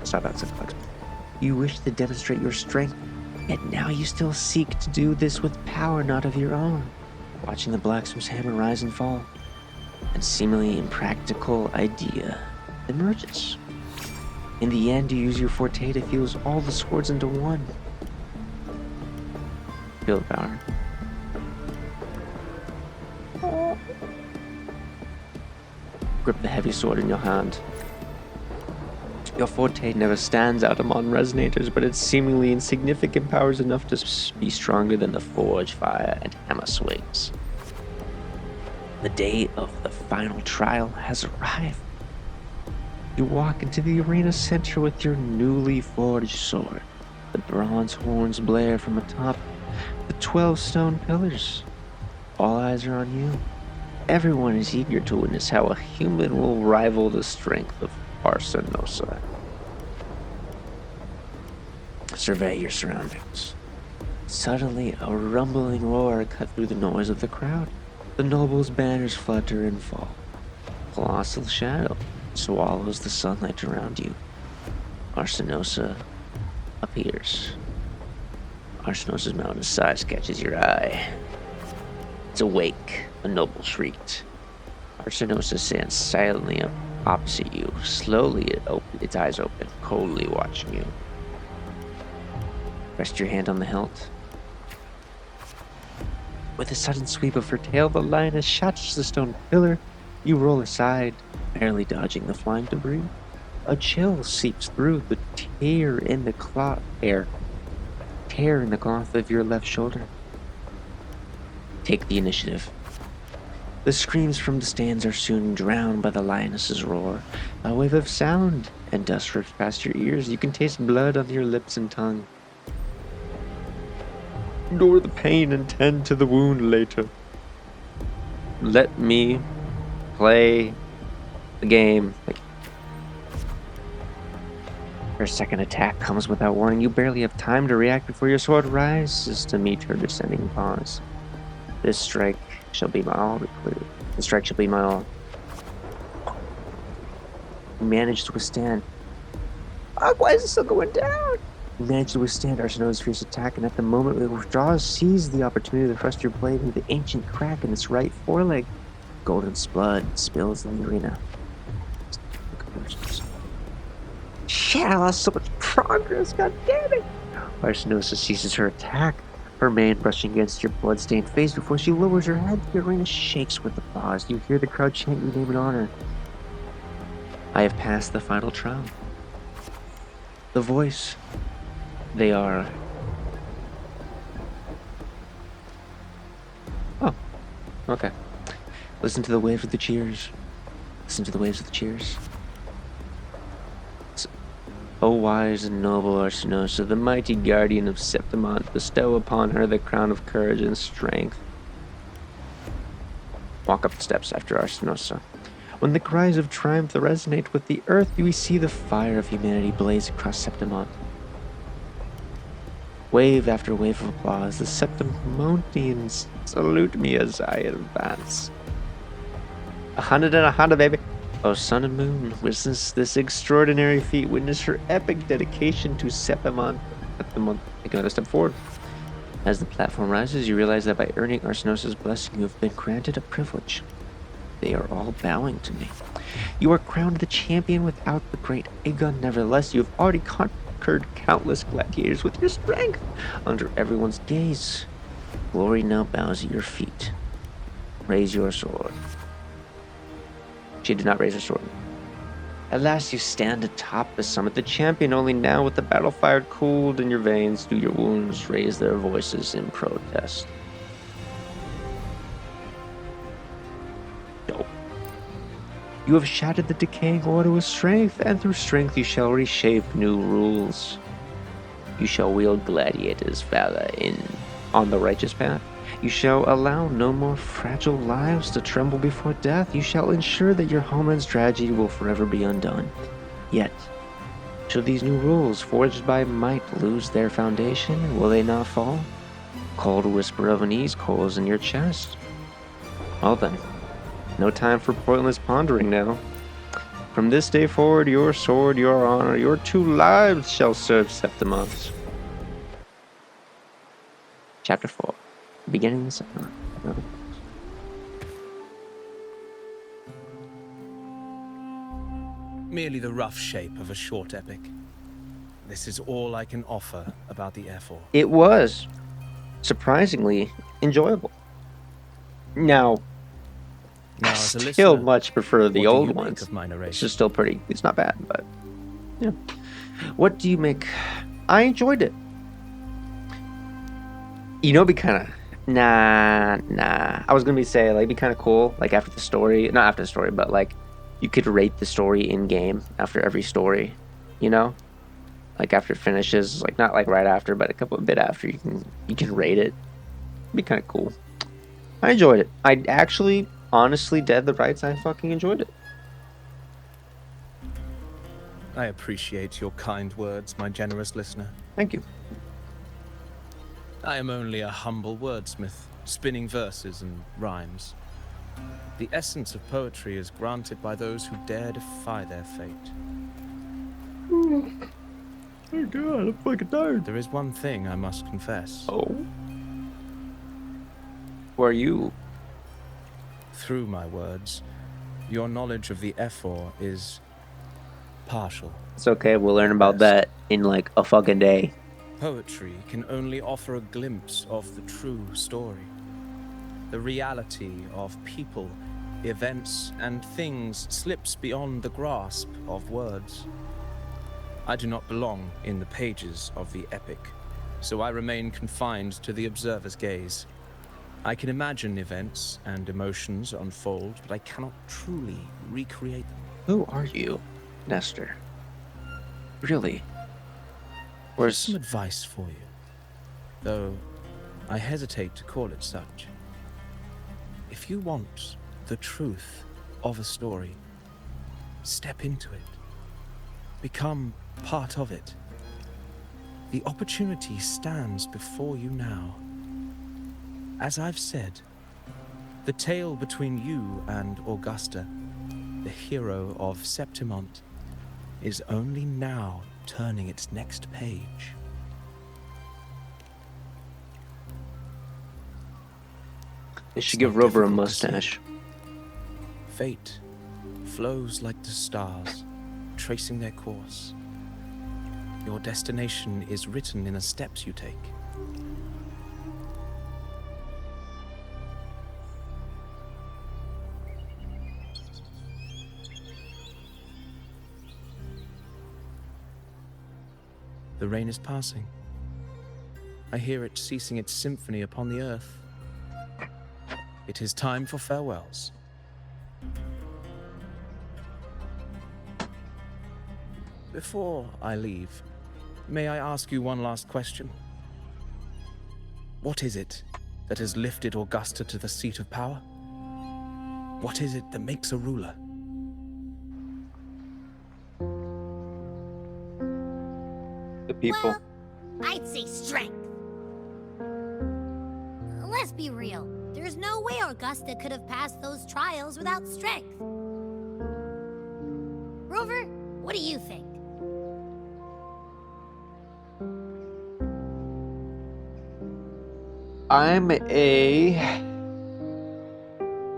Stop outside the box. You wish to demonstrate your strength, yet now you still seek to do this with power not of your own. Watching the blacksmith's hammer rise and fall, a seemingly impractical idea emerges. In the end, you use your forte to fuse all the swords into one. Feel the power. Grip the heavy sword in your hand. Your forte never stands out among resonators, but its seemingly insignificant power is enough to be stronger than the forge, fire, and hammer swings. The day of the final trial has arrived. You walk into the arena center with your newly forged sword. The bronze horns blare from atop the 12 stone pillars. All eyes are on you. Everyone is eager to witness how a human will rival the strength of Arsenosa. Survey your surroundings. Suddenly, a rumbling roar cut through the noise of the crowd. The nobles' banners flutter and fall. Colossal shadow swallows the sunlight around you. Arsenosa appears. Arsenosa's mountain size catches your eye. It's awake, a noble shrieked. Arsenosa stands silently up opposite you. Slowly, its eyes open, coldly watching you. Rest your hand on the hilt. With a sudden sweep of her tail, the lioness shatters the stone pillar. You roll aside, barely dodging the flying debris. A chill seeps through the tear in the cloth of your left shoulder. Take the initiative. The screams from the stands are soon drowned by the lioness's roar. A wave of sound and dust rips past your ears. You can taste blood on your lips and tongue. Ignore the pain and tend to the wound later. Let me play the game. Her second attack comes without warning. You barely have time to react before your sword rises to meet her descending paws. This strike shall be my all. The strike shall be my all. You manage to withstand. Oh, why is it still going down? You manage to withstand Arsenosa's fierce attack, and at the moment it withdraws, seize the opportunity to thrust your blade into the ancient crack in its right foreleg. Golden blood spills in the arena. Shit, I lost so much progress, god damn it! Arsenosa ceases her attack, her mane brushing against your blood-stained face before she lowers her head. The arena shakes with applause. You hear the crowd chant your name and honor. I have passed the final trial. The voice. They are... Oh, okay. Listen to the waves of the cheers. Listen to the waves of the cheers. O wise and noble Arsenosa, the mighty guardian of Septimont, bestow upon her the crown of courage and strength. Walk up the steps after Arsenosa. When the cries of triumph resonate with the earth, we see the fire of humanity blaze across Septimont. Wave after wave of applause, the Septimontians salute me as I advance. 100 and 100, baby. O sun and moon, witness this extraordinary feat. Witness her epic dedication to Septimont. Take another step forward. As the platform rises, you realize that by earning Arsenosa's blessing, you have been granted a privilege. They are all bowing to me. You are crowned the champion without the great Aegon. Nevertheless, you have already conquered countless gladiators with your strength. Under everyone's gaze, glory now bows at your feet. Raise your sword. She did not raise her sword. At last you stand atop the summit. The champion, only now with the battle fire cooled in your veins, do your wounds raise their voices in protest. No. You have shattered the decaying order with strength, and through strength you shall reshape new rules. You shall wield gladiators, valor on the righteous path. You shall allow no more fragile lives to tremble before death. You shall ensure that your homeland's tragedy will forever be undone. Yet, should these new rules, forged by might, lose their foundation, will they not fall? Cold whisper of unease coils in your chest. Well then, no time for pointless pondering now. From this day forward, your sword, your honor, your 2 lives shall serve Septimus. Chapter 4. Beginning of Septimus. Merely the rough shape of a short epic. This is all I can offer about the F4. It was surprisingly enjoyable. Now I as a still listener, much prefer the what do old you make ones. of my It's narration? just still pretty. It's not bad, but yeah. What do you make? I enjoyed it. You know, it'd be kind of nah. I was gonna say like it'd be kind of cool. Like after the story, not after the story, but like you could rate the story in game after every story. You know, like after it finishes, like not like right after, but a bit after you can rate it. It'd be kind of cool. I enjoyed it. I actually, honestly, dead the rights. I fucking enjoyed it. I appreciate your kind words, my generous listener. Thank you. I am only a humble wordsmith, spinning verses and rhymes. The essence of poetry is granted by those who dare defy their fate. Oh god, I'm fucking tired. There is one thing I must confess. Oh. Who are you? Through my words, your knowledge of the F4 is partial. It's okay, we'll learn about that in like a fucking day. Poetry can only offer a glimpse of the true story. The reality of people, events, and things slips beyond the grasp of words. I do not belong in the pages of the epic, so I remain confined to the observer's gaze. I can imagine events and emotions unfold, but I cannot truly recreate them. Who are you, Nestor? Really? Where's Some advice for you, though I hesitate to call it such. If you want the truth of a story, step into it. Become part of it. The opportunity stands before you now. As I've said, the tale between you and Augusta, the hero of Septimont, is only now turning its next page. they should It's give not Rover a difficult to see. mustache. Fate flows like the stars, tracing their course. Your destination is written in the steps you take. The rain is passing. I hear it ceasing its symphony upon the earth. It is time for farewells. Before I leave, may I ask you one last question? What is it that has lifted Augusta to the seat of power? What is it that makes a ruler? The people. Well, I'd say strength. Let's be real. There's no way Augusta could have passed those trials without strength. Rover, what do you think? I'm a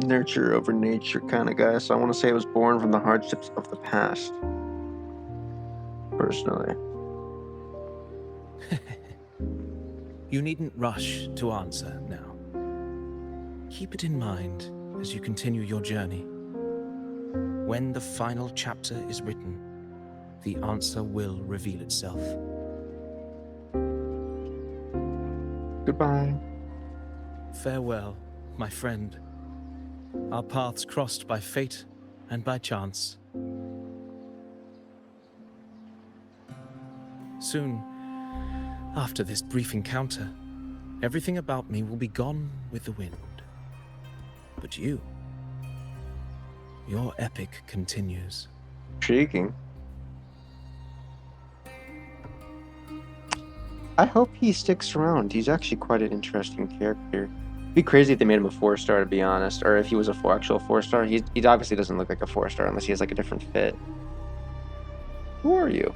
nurture over nature kind of guy, so I want to say I was born from the hardships of the past. Personally. You needn't rush to answer now. Keep it in mind as you continue your journey. When the final chapter is written, the answer will reveal itself. Goodbye. Farewell, my friend. Our paths crossed by fate and by chance. Soon, After this brief encounter, everything about me will be gone with the wind. But you, your epic continues. Intriguing. I hope he sticks around. He's actually quite an interesting character. It'd be crazy if they made him a 4-star, to be honest, or if he was actual 4-star. He obviously doesn't look like a 4-star unless he has like a different fit. Who are you?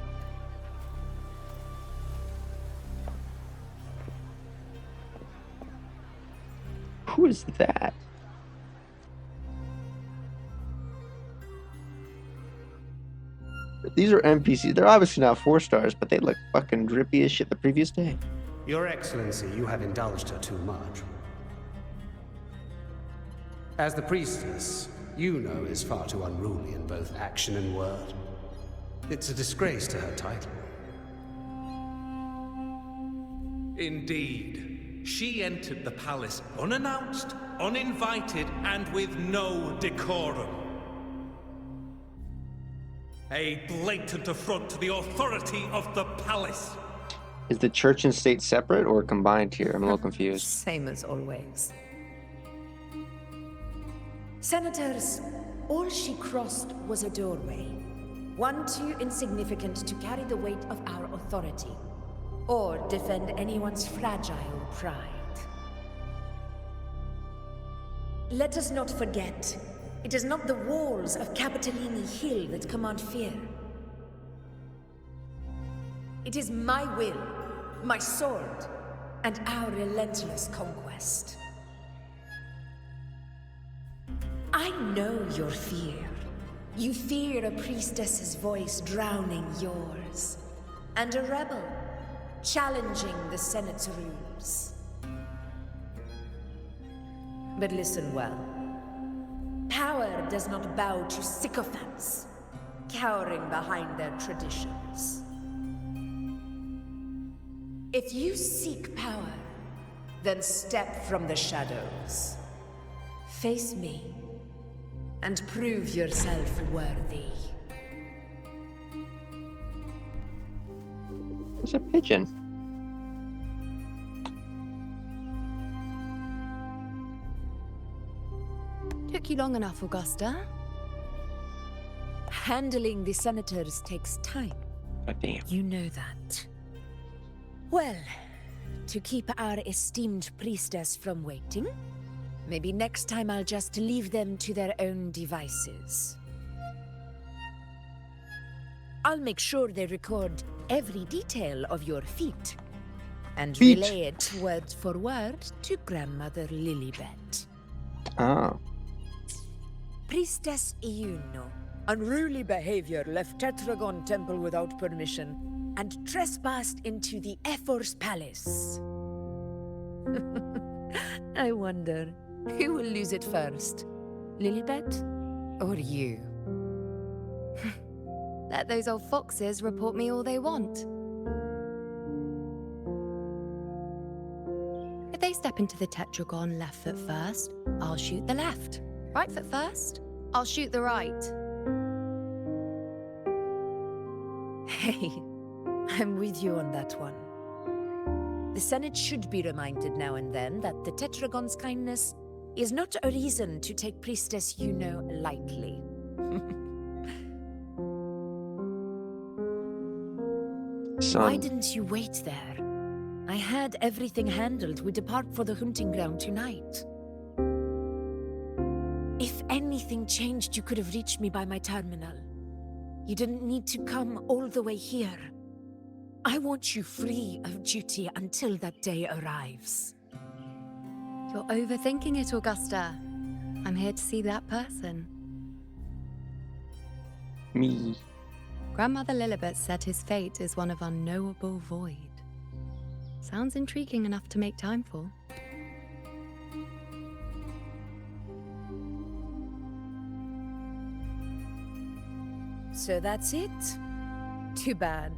Who is that? These are NPCs. They're obviously not 4-stars, but they look fucking drippy as shit the previous day. Your Excellency, you have indulged her too much. As the priestess, Yuno is far too unruly in both action and word. It's a disgrace to her title. Indeed. She entered the palace unannounced, uninvited, and with no decorum. A blatant affront to the authority of the palace. Is the church and state separate or combined here? I'm a little confused. Same as always. Senators, all she crossed was a doorway. One too insignificant to carry the weight of our authority, or defend anyone's fragile pride. Let us not forget, it is not the walls of Capitolini Hill that command fear. It is my will, my sword, and our relentless conquest. I know your fear. You fear a priestess's voice drowning yours, and a rebel challenging the Senate's rules. But listen well. Power does not bow to sycophants, cowering behind their traditions. If you seek power, then step from the shadows. Face me, and prove yourself worthy. It's a pigeon. Took you long enough, Augusta. Handling the senators takes time. God damn. You know that. Well, to keep our esteemed priestess from waiting, maybe next time I'll just leave them to their own devices. I'll make sure they record every detail of your feat, and relay it word for word to Grandmother Lilibet. Oh. Priestess Iuno. Unruly behavior left Tetragon Temple without permission and trespassed into the Ephor's palace. I wonder, who will lose it first? Lilibet or you? Let those old foxes report me all they want. If they step into the tetragon left foot first, I'll shoot the left. Right foot first, I'll shoot the right. Hey, I'm with you on that one. The Senate should be reminded now and then that the Tetragon's kindness is not a reason to take Priestess Yuno lightly. Why didn't you wait there? I had everything handled. We depart for the hunting ground tonight. If anything changed, you could have reached me by my terminal. You didn't need to come all the way here. I want you free of duty until that day arrives. You're overthinking it, Augusta. I'm here to see that person. Me. Grandmother Lilibet said his fate is one of unknowable void. Sounds intriguing enough to make time for. So that's it? Too bad.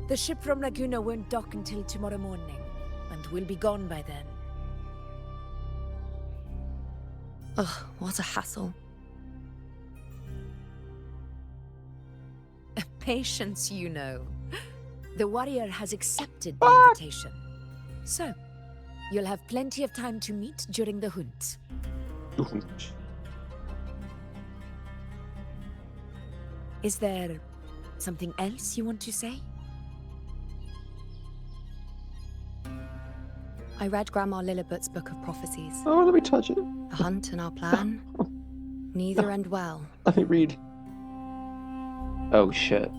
The ship from Laguna won't dock until tomorrow morning, and we'll be gone by then. Ugh, what a hassle. Patience, you know. The warrior has accepted the invitation. So, you'll have plenty of time to meet during the hunt. Is there something else you want to say? I read Grandma Lillibut's book of prophecies. Oh, let me touch it. The hunt and our plan, neither end well. Let me read. Oh, shit.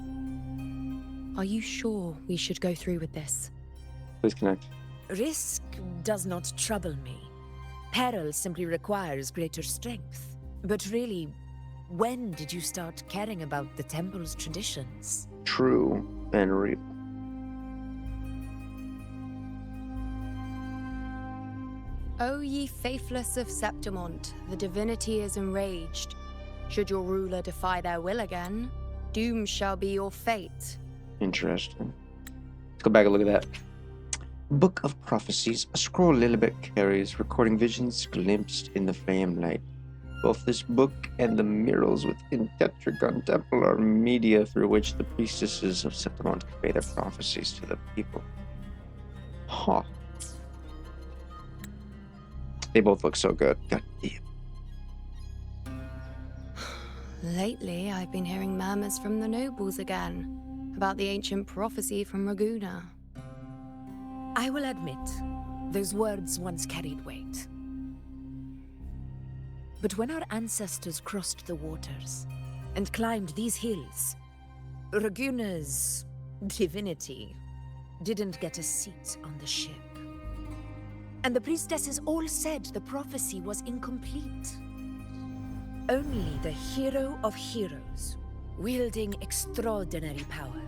Are you sure we should go through with this? Please connect. Risk does not trouble me. Peril simply requires greater strength. But really, when did you start caring about the temple's traditions? True and real. O ye faithless of Septimont, the divinity is enraged. Should your ruler defy their will again, doom shall be your fate. Interesting. Let's go back and look at that. Book of Prophecies, a scroll Lilibet carries, recording visions glimpsed in the flame light. Both this book and the murals within Tetragon Temple are media through which the priestesses of Septimont convey their prophecies to the people. Huh. They both look so good. God damn. Lately, I've been hearing murmurs from the nobles again about the ancient prophecy from Raguna. I will admit, those words once carried weight. But when our ancestors crossed the waters and climbed these hills, Raguna's divinity didn't get a seat on the ship. And the priestesses all said the prophecy was incomplete. Only the hero of heroes, wielding extraordinary power,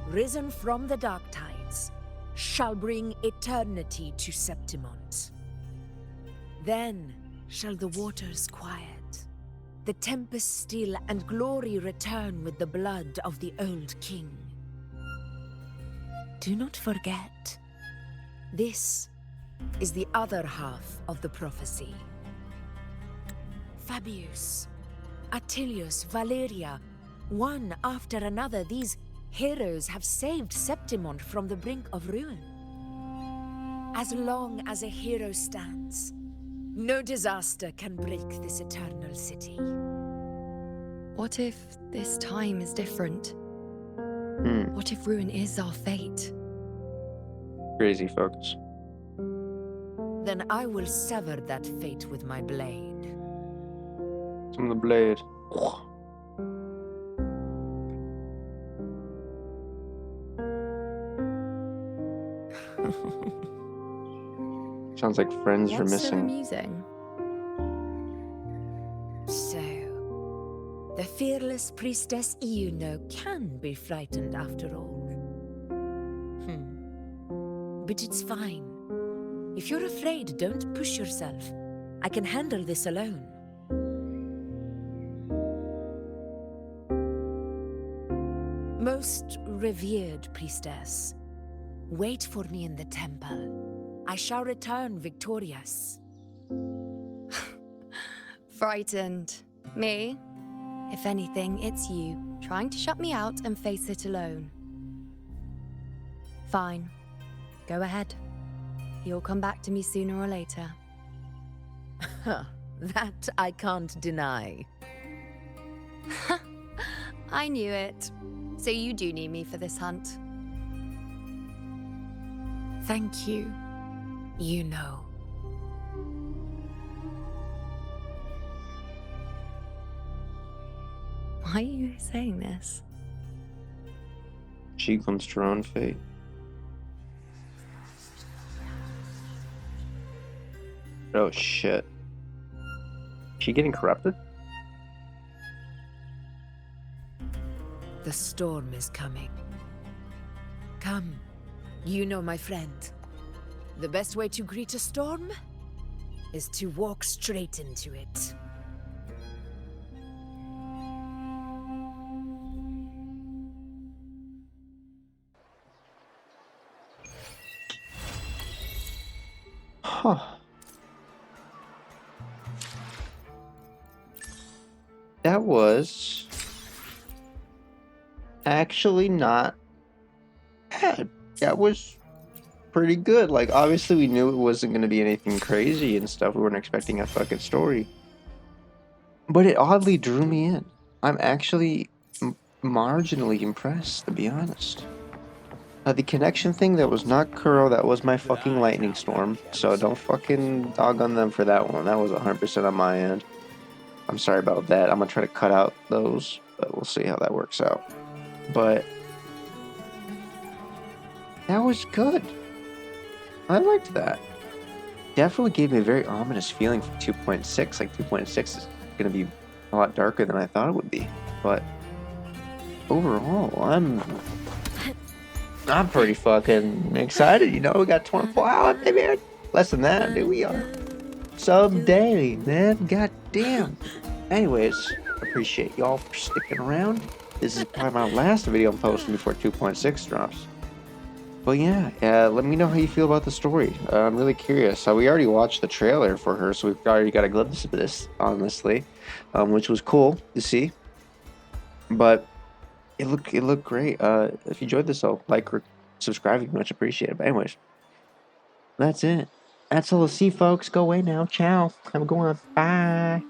risen from the dark tides, shall bring eternity to Septimont. Then shall the waters quiet, the tempest still, and glory return with the blood of the old king. Do not forget, this is the other half of the prophecy. Fabius, Attilius, Valeria, one after another, these heroes have saved Septimont from the brink of ruin. As long as a hero stands, no disaster can break this eternal city. What if this time is different? What if ruin is our fate? Crazy folks. Then I will sever that fate with my blade. From the blade. Sounds like friends are What's so missing. amusing? So, the fearless priestess Iuno can be frightened after all. But it's fine. If you're afraid, don't push yourself. I can handle this alone. Most revered priestess, wait for me in the temple. I shall return victorious. Frightened. Me? If anything, it's you, trying to shut me out and face it alone. Fine. Go ahead. You'll come back to me sooner or later. That I can't deny. I knew it. So you do need me for this hunt. Thank you. You know. Why are you saying this? She comes to her own fate. Oh shit. She getting corrupted? The storm is coming. Come, you know my friend. The best way to greet a storm is to walk straight into it. Huh. That was actually not Yeah, that was pretty good. Like, obviously, we knew it wasn't going to be anything crazy and stuff. We weren't expecting a fucking story. But it oddly drew me in. I'm actually marginally impressed, to be honest. The connection thing, that was not Kuro, that was my fucking lightning storm. So don't fucking dog on them for that one. That was 100% on my end. I'm sorry about that. I'm gonna try to cut out those, but we'll see how that works out. But that was good. I liked that. Definitely gave me a very ominous feeling for 2.6. Like 2.6 is gonna be a lot darker than I thought it would be. But overall, I'm pretty fucking excited. You know, we got 24 hours, baby. Less than that, dude. We are someday, man. God damn. Anyways, appreciate y'all for sticking around. This is probably my last video I'm posting before 2.6 drops. But yeah, let me know how you feel about the story. I'm really curious. We already watched the trailer for her, so we've already got a glimpse of this, honestly, which was cool to see. But it looked great. If you enjoyed this, though, like or subscribe, much appreciated. But anyways, that's it. That's all to see, folks. Go away now. Ciao. Have a good one. Bye.